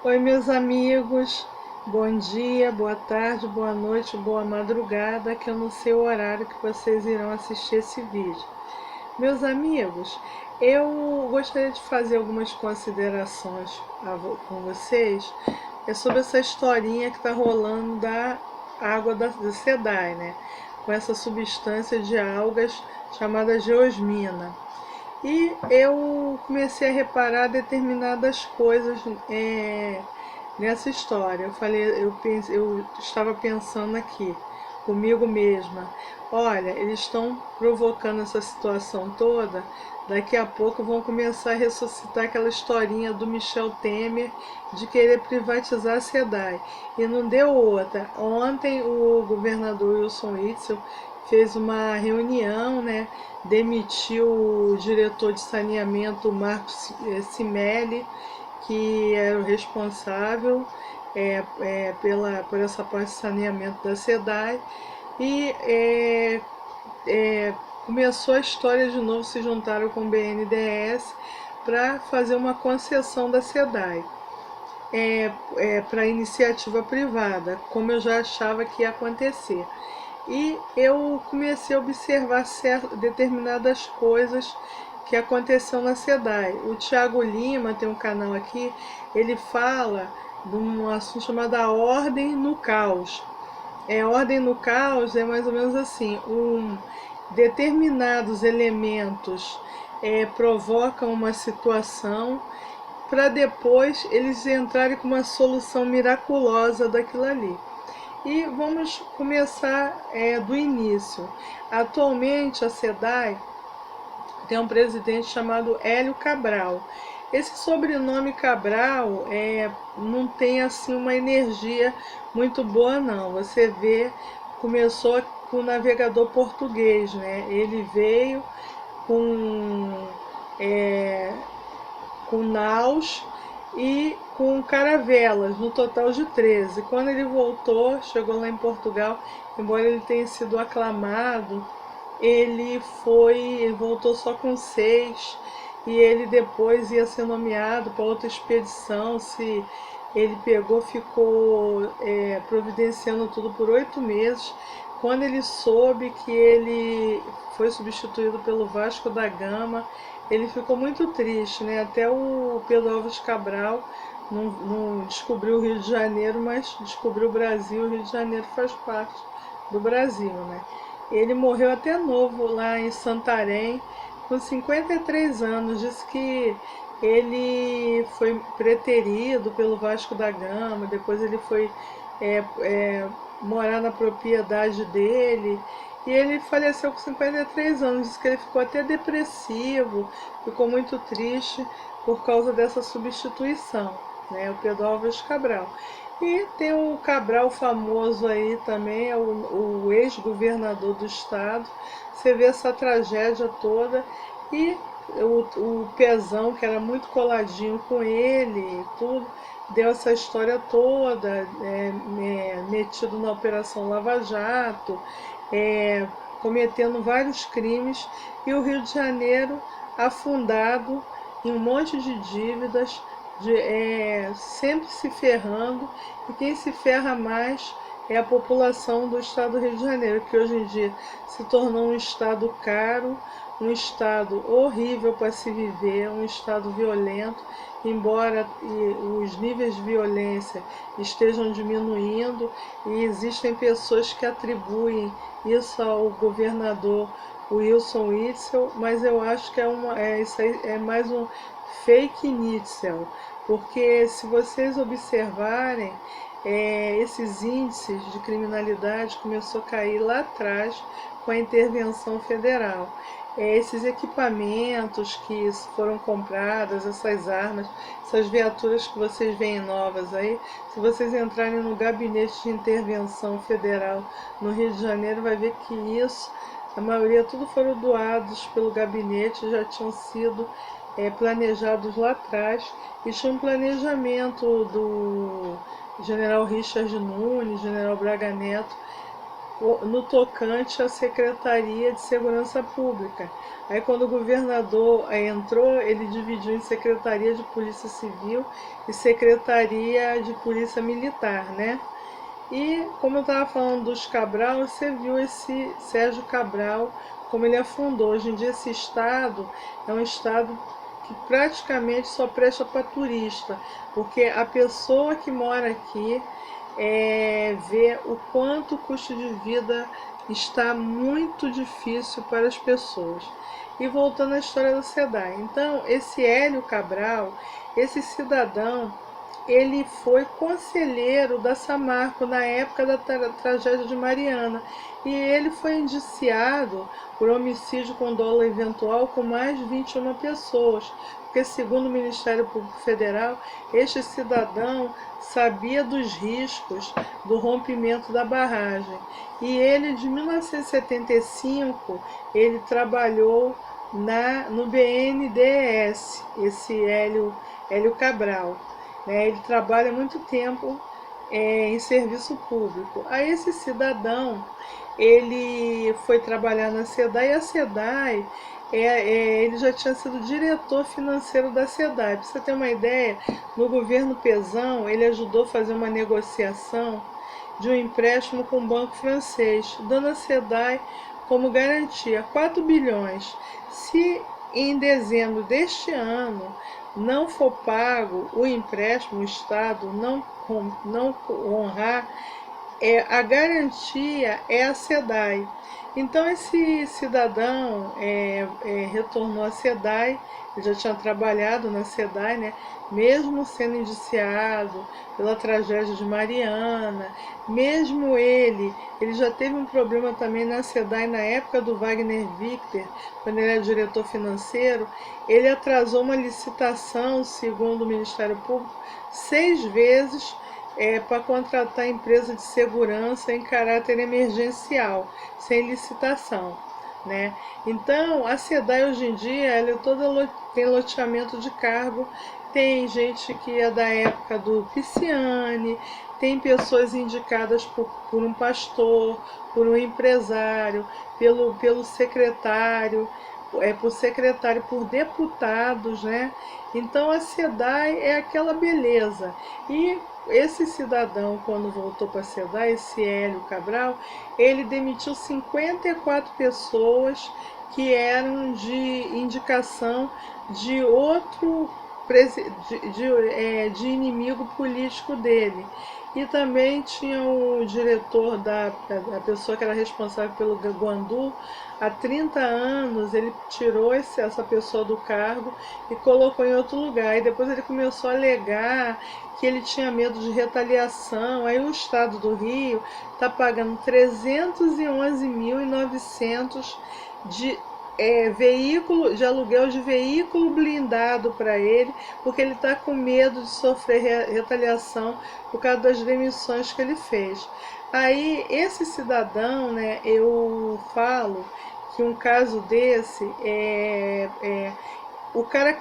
Oi, meus amigos, bom dia, boa tarde, boa noite, boa madrugada, que eu não sei o horário que vocês irão assistir esse vídeo. Meus amigos, eu gostaria de fazer algumas considerações com vocês sobre essa historinha que está rolando da água da SEDAI, né? Com essa substância de algas chamada geosmina. E eu comecei a reparar determinadas coisas nessa história. Eu estava pensando aqui comigo mesma, olha, eles estão provocando essa situação toda, daqui a pouco vão começar a ressuscitar aquela historinha do Michel Temer de querer privatizar a SEDAI. E não deu outra. Ontem o governador Wilson Witzel fez uma reunião, né? Demitiu o diretor de saneamento, Marcos Cimelli, que era o responsável por essa parte de saneamento da SEDAI, e começou a história de novo, se juntaram com o BNDES para fazer uma concessão da SEDAI para iniciativa privada, como eu já achava que ia acontecer. E eu comecei a observar determinadas coisas que aconteceu na SEDAI. O Tiago Lima tem um canal aqui, ele fala de um assunto chamado a ordem no caos. Ordem no caos é mais ou menos assim, determinados elementos provocam uma situação para depois eles entrarem com uma solução miraculosa daquilo ali. E vamos começar do início. Atualmente a SEDAI tem um presidente chamado Hélio Cabral. Esse sobrenome Cabral não tem assim uma energia muito boa não. Você vê, começou com o navegador português, né? Ele veio com naus e com caravelas, no total de 13. Quando ele voltou, chegou lá em Portugal, embora ele tenha sido aclamado, ele voltou só com 6, e ele depois ia ser nomeado para outra expedição. Se ele pegou, ficou providenciando tudo por 8 meses. Quando ele soube que ele foi substituído pelo Vasco da Gama, ele ficou muito triste, né? Até o Pedro Álvares Cabral não descobriu o Rio de Janeiro, mas descobriu o Brasil. O Rio de Janeiro faz parte do Brasil, né? Ele morreu até novo lá em Santarém, com 53 anos. Disse que ele foi preterido pelo Vasco da Gama, depois ele foi morar na propriedade dele, e ele faleceu com 53 anos. Disse que ele ficou até depressivo, ficou muito triste por causa dessa substituição, né? O Pedro Álvares Cabral. E tem o Cabral famoso aí também, é o ex-governador do estado. Você vê essa tragédia toda, e o Pezão, que era muito coladinho com ele e tudo, deu essa história toda, metido na Operação Lava Jato, cometendo vários crimes, e o Rio de Janeiro afundado em um monte de dívidas, sempre se ferrando, e quem se ferra mais é a população do estado do Rio de Janeiro, que hoje em dia se tornou um estado caro, um estado horrível para se viver, um estado violento, embora os níveis de violência estejam diminuindo, e existem pessoas que atribuem isso ao governador Wilson Witzel, mas eu acho que isso aí é mais um fake Witzel, porque se vocês observarem, esses índices de criminalidade começou a cair lá atrás com a intervenção federal. Esses equipamentos que foram compradas, essas armas, essas viaturas que vocês veem novas aí, se vocês entrarem no gabinete de intervenção federal no Rio de Janeiro, vai ver que isso, a maioria, tudo foram doados pelo gabinete, já tinham sido planejados lá atrás, e tinha um planejamento do general Richard Nunes, general Braga Neto, no tocante à Secretaria de Segurança Pública. Aí quando o governador entrou, ele dividiu em Secretaria de Polícia Civil e Secretaria de Polícia Militar, né? E como eu estava falando dos Cabral, você viu esse Sérgio Cabral, como ele afundou. Hoje em dia esse estado é um estado que praticamente só presta para turista, porque a pessoa que mora aqui vê o quanto o custo de vida está muito difícil para as pessoas. E voltando à história do SEDAI, então esse Hélio Cabral, esse cidadão, ele foi conselheiro da Samarco na época da tragédia de Mariana, e ele foi indiciado por homicídio com dolo eventual com mais de 21 pessoas, porque segundo o Ministério Público Federal, este cidadão sabia dos riscos do rompimento da barragem. E ele, de 1975, ele trabalhou no BNDES, esse Hélio Cabral. Né? Ele trabalha há muito tempo em serviço público. Aí esse cidadão, ele foi trabalhar na SEDAI, e a SEDAI, ele já tinha sido diretor financeiro da SEDAI. Para você ter uma ideia, no governo Pezão, ele ajudou a fazer uma negociação de um empréstimo com o banco francês, dando à SEDAI como garantia 4 bilhões. Se em dezembro deste ano não for pago o empréstimo, o Estado não honrar, a garantia é a SEDAI. Então esse cidadão retornou à SEDAI, ele já tinha trabalhado na SEDAI, né? Mesmo sendo indiciado pela tragédia de Mariana, mesmo ele já teve um problema também na SEDAI na época do Wagner Victor, quando ele era diretor financeiro, ele atrasou uma licitação, segundo o Ministério Público, 6 vezes para contratar empresa de segurança em caráter emergencial, sem licitação. Né? Então, a SEDAI hoje em dia ela tem loteamento de cargo, tem gente que é da época do Pisciani, tem pessoas indicadas por um pastor, por um empresário, pelo secretário, por deputados, né? Então a SEDAI é aquela beleza. E esse cidadão, quando voltou para a SEDAI, esse Hélio Cabral, ele demitiu 54 pessoas que eram de indicação de outro de inimigo político dele. E também tinha o diretor a pessoa que era responsável pelo Guandu. Há 30 anos ele tirou essa pessoa do cargo e colocou em outro lugar. E depois ele começou a alegar que ele tinha medo de retaliação. Aí o Estado do Rio está pagando 311.900 de aluguel de veículo blindado para ele, porque ele está com medo de sofrer retaliação por causa das demissões que ele fez. Aí esse cidadão, né, eu falo que um caso desse o cara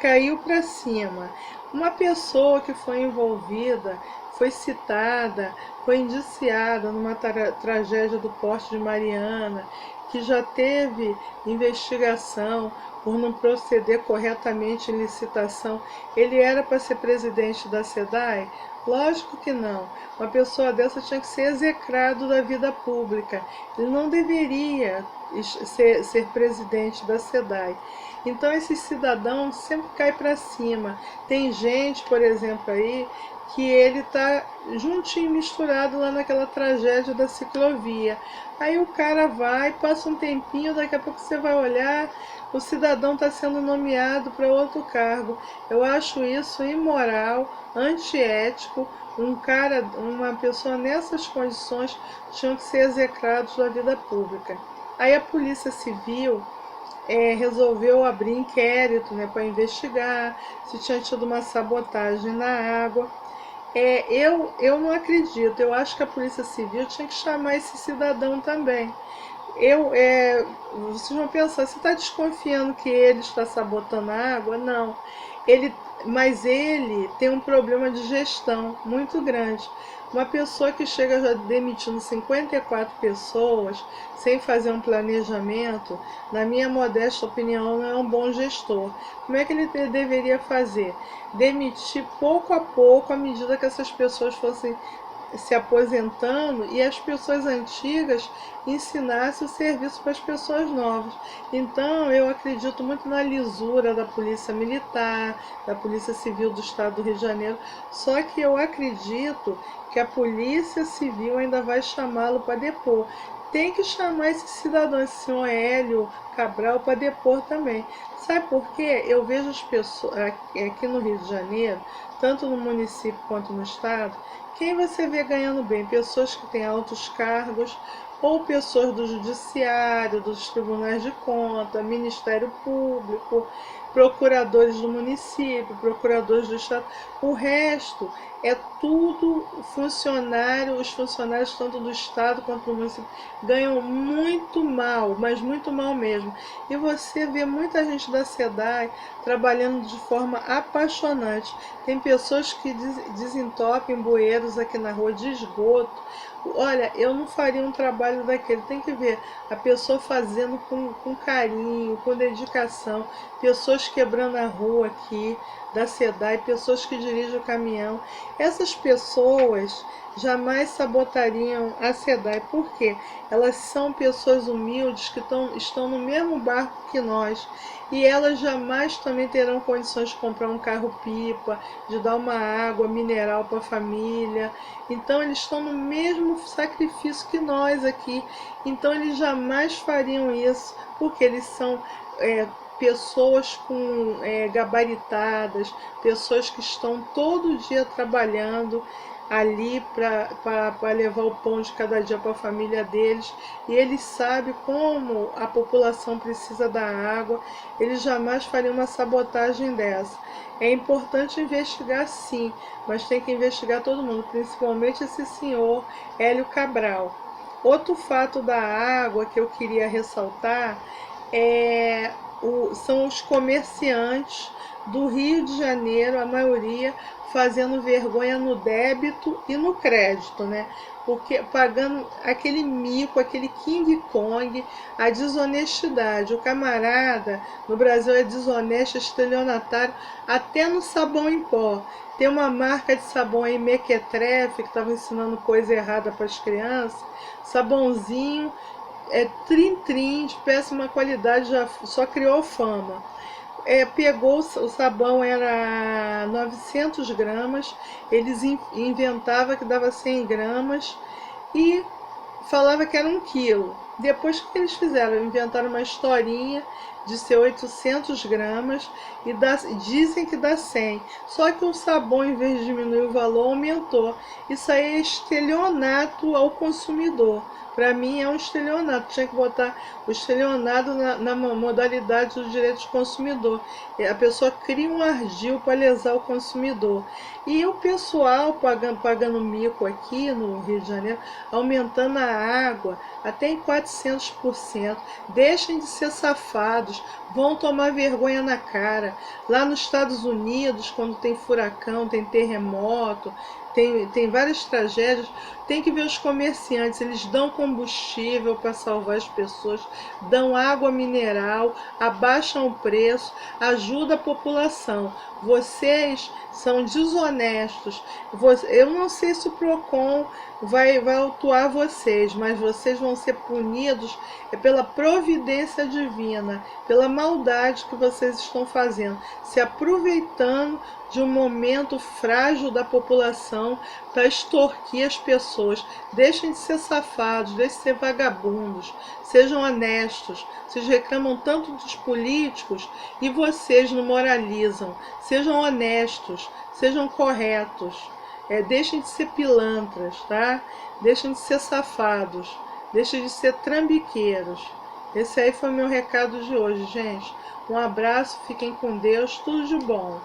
caiu para cima. Uma pessoa que foi envolvida, foi citada, foi indiciada numa tragédia do Porto de Mariana, que já teve investigação por não proceder corretamente em licitação, ele era para ser presidente da SEDAI? Lógico que não. Uma pessoa dessa tinha que ser execrado da vida pública. Ele não deveria ser presidente da SEDAI. Então esse cidadão sempre cai para cima. Tem gente, por exemplo, aí que ele está juntinho, misturado lá naquela tragédia da ciclovia. Aí o cara vai, passa um tempinho, daqui a pouco você vai olhar, o cidadão está sendo nomeado para outro cargo. Eu acho isso imoral, antiético. Uma pessoa nessas condições tinha que ser execrado da vida pública. Aí a Polícia Civil resolveu abrir inquérito, né, para investigar se tinha tido uma sabotagem na água. Eu não acredito, eu acho que a Polícia Civil tinha que chamar esse cidadão também. Vocês vão pensar, você está desconfiando que ele está sabotando a água? Não, mas ele tem um problema de gestão muito grande, Uma pessoa que chega já demitindo 54 pessoas sem fazer um planejamento, na minha modesta opinião, não é um bom gestor. Como é que ele deveria fazer? Demitir pouco a pouco, à medida que essas pessoas fossem se aposentando, e as pessoas antigas ensinassem o serviço para as pessoas novas. Então, eu acredito muito na lisura da Polícia Militar, da Polícia Civil do Estado do Rio de Janeiro, só que eu acredito que a Polícia Civil ainda vai chamá-lo para depor. Tem que chamar esse cidadão, esse senhor Hélio Cabral, para depor também. Sabe por quê? Eu vejo as pessoas aqui no Rio de Janeiro, tanto no município quanto no estado, quem você vê ganhando bem? Pessoas que têm altos cargos, ou pessoas do judiciário, dos tribunais de conta, Ministério Público, procuradores do município, procuradores do estado. O resto é tudo funcionário, os funcionários tanto do estado quanto do município ganham muito mal, mas muito mal mesmo. E você vê muita gente da SEDAI trabalhando de forma apaixonante. Tem pessoas que desentopem bueiros aqui na rua de esgoto. Olha, eu não faria um trabalho daquele. Tem que ver a pessoa fazendo com carinho, com dedicação. Pessoas quebrando a rua aqui da SEDAI, pessoas que dirigem o caminhão. Essas pessoas jamais sabotariam a SEDAI. Por quê? Elas são pessoas humildes que estão no mesmo barco que nós. E elas jamais também terão condições de comprar um carro-pipa, de dar uma água mineral para a família. Então eles estão no mesmo sacrifício que nós aqui. Então eles jamais fariam isso, porque eles são pessoas gabaritadas, pessoas que estão todo dia trabalhando ali para levar o pão de cada dia para a família deles, e eles sabem como a população precisa da água. Eles jamais fariam uma sabotagem dessa. É importante investigar, sim, mas tem que investigar todo mundo, principalmente esse senhor Hélio Cabral. Outro fato da água que eu queria ressaltar são os comerciantes do Rio de Janeiro, a maioria fazendo vergonha no débito e no crédito, né? Porque pagando aquele mico, aquele King Kong, a desonestidade. O camarada no Brasil é desonesto, estelionatário, até no sabão em pó. Tem uma marca de sabão aí, Mequetrefe, que estava ensinando coisa errada para as crianças. Sabãozinho trim-trim, de péssima qualidade, já só criou fama. Pegou o sabão, era 900 gramas, eles inventavam que dava 100 gramas e falava que era 1 quilo. Depois, o que eles fizeram? Inventaram uma historinha de ser 800 gramas e dizem que dá 100. Só que o sabão, em vez de diminuir o valor, aumentou. Isso aí é estelionato ao consumidor. Para mim é um estelionato. Tinha que botar o estelionato na modalidade do direito de consumidor. A pessoa cria um ardil para lesar o consumidor. E o pessoal pagando mico aqui no Rio de Janeiro, aumentando a água até em 400%. Deixem de ser safados, vão tomar vergonha na cara. Lá nos Estados Unidos, quando tem furacão, tem terremoto, tem várias tragédias, tem que ver os comerciantes, eles dão combustível para salvar as pessoas, dão água mineral, abaixam o preço, ajudam a população. Vocês são desonestos. Eu não sei se o PROCON vai autuar vocês, mas vocês vão ser punidos pela providência divina, pela maldade que vocês estão fazendo, se aproveitando de um momento frágil da população para extorquir as pessoas. Deixem de ser safados, deixem de ser vagabundos, sejam honestos. Vocês reclamam tanto dos políticos e vocês não moralizam. Sejam honestos, sejam corretos. Deixem de ser pilantras, tá? Deixem de ser safados, deixem de ser trambiqueiros. Esse aí foi o meu recado de hoje, gente. Um abraço, fiquem com Deus, tudo de bom.